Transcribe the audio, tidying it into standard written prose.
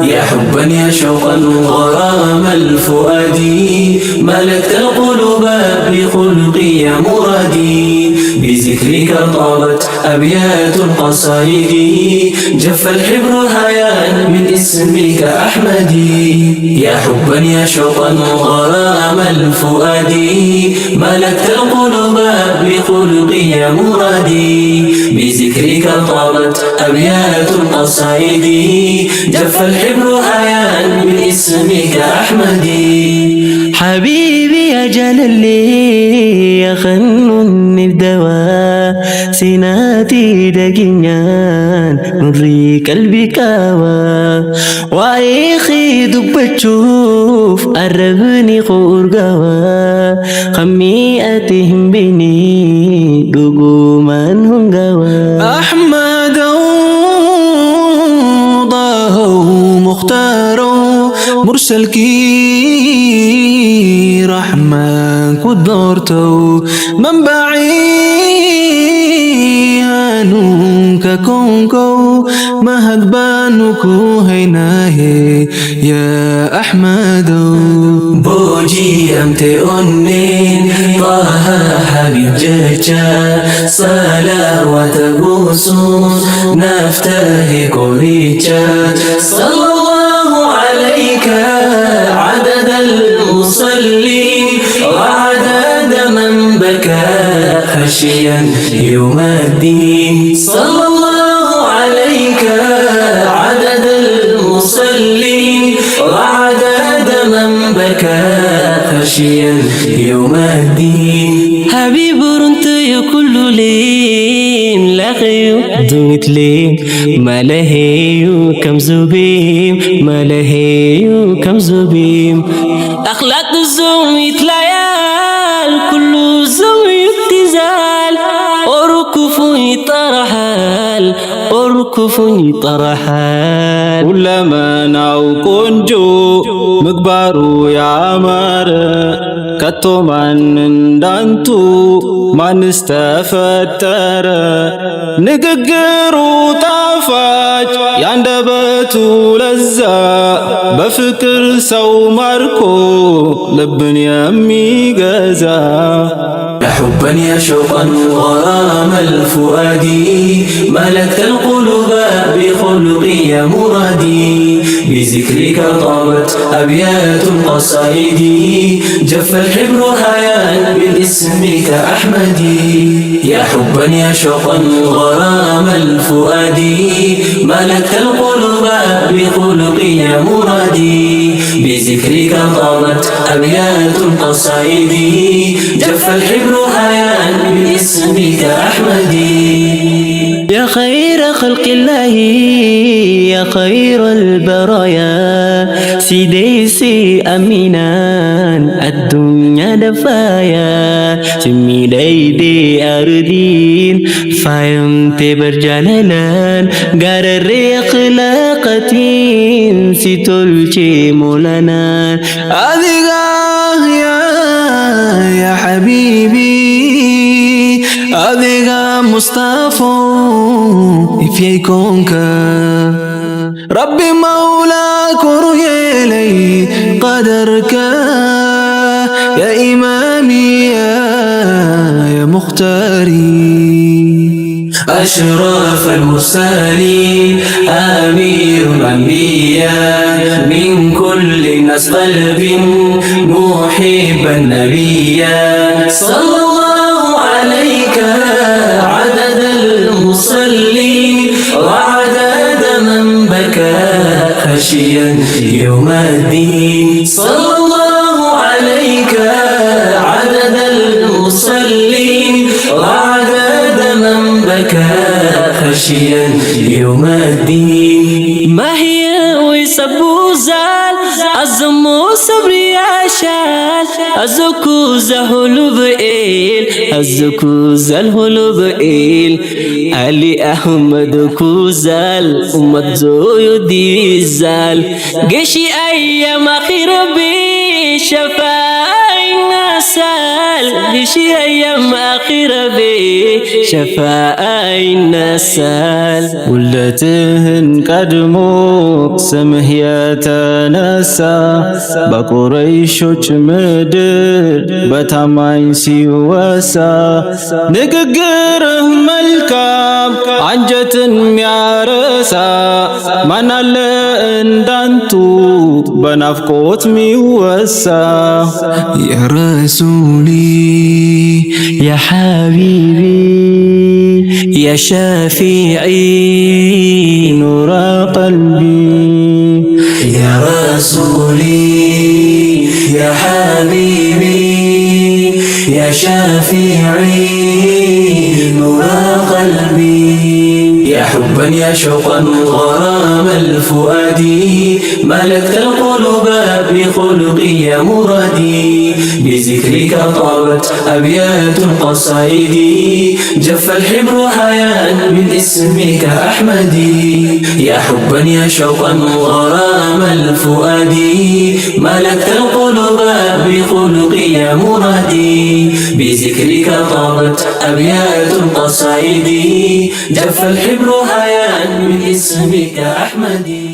يا حبا يا شوقا غرام الفؤاد ملكت القلوب بخلقي يا مرادي بذكرك طابت أبيات القصائد جف الحبر هيا من اسمك أحمدي يا حبا يا شوقا غرام الفؤاد ملكت القلوب بخلقي يا مرادي بذكرك طابت أبيات القصائد جف الحبر هيا من اسمك أحمدي حبيبي يا جلالي يا خنون الدواء سيناتي دقينيان نوري قلبي كاوا وايخي دبتشوف قربني خورقوا خميئتهم بني دقومان هنقوا أحمد ضاهو مختار مرسل كي رحمن كدورتو منبعي هانوك كونكو ما هكبانكو هيناه يا أحمد بوجي أمتي أنين طه حبيب جيجا صلوات بوسون نفتهي كوريجا صلى الله عليك عدد المصلين وعدد من بكى خشيا يوم الدين صلى الله عليك عدد المصلين وعدد من بكى خشيا يوم الدين حبيب رنت كل لين لغيو دمت لين ما لهيو كم زبيم ما لهيو كم زبيم أخلاق الزوم يتليال كل زوم يتزال أركفني طرحال أركفني طرحال كلما ناو كونجو مقبارو يا مار كتو من دانتو من استفتر نققرو طافاج ياندبتو لزا بفكر سو ماركو لبن يمي غزا يا حبا يا شوقا غرام الفؤاد ملكت القلوب بخلقي يا مرادي بذكرك طابت أبيات القصائد جف الحبر هيا من اسمك أحمدي يا حبا يا شوقا غرام الفؤاد ملكت القلوب بخلقي يا مرادي بذكرك طابت أبيات القصائد جف الحبر هيا من اسمك أحمدي يا خير خلق الله يا خير البرايا سيديسي أمينان الدنيا دفايا سمي ليدي أردين فايمت برجلالان غار خلاقتين ستلشي مولانان أذيقاه يا حبيبي أذيقاه مصطفى في كونك ربي مولاك رؤيا لي قدرك يا إمامي يا مختاري أشرف المرسلين أمير الأنبياء من كل ناس قلب محب النبي صلى الله عليك عدد المصلين وعدد من بكى خشيا يوم الدين صلى الله عليك عدد المصلين وعدد من بكى خشيا يوم الدين ما هي ويسبو زال أزمو صبري عشان أزكو زهلو بإيل أزكو زهلو بإيل علي أحمد كوزال أمد زويو دي زال قشي أيام أخير بي شفاين يسال بشي أيام آخرة بشفاء ينسال ውለትህን ቀድሞ ስምህ የተነሳ በቁረይሾች ምድር በታማኝ ሲወሳ ንግግርህ መልካም አንጀትን ሚያረሳ ማናለ እንዳንቱ በናፍቆት ሚወሳ يا رسولي يا حبيبي يا شفيعي نور قلبي يا رسولي يا حبيبي يا شفيعي نور قلبي يا حبا يا شوقا غرام الفؤاد ملكت القلوب بخلقي يا مرادي بذكرك طابت أبيات القصائد جف الحبر حياء من اسمك أحمدي يا حبا يا شوقا غرام الفؤاد ملكت القلوب بخلقي يا مرادي بذكرك طابت أبيات القصائد جف الحبر حياء من اسمك أحمدي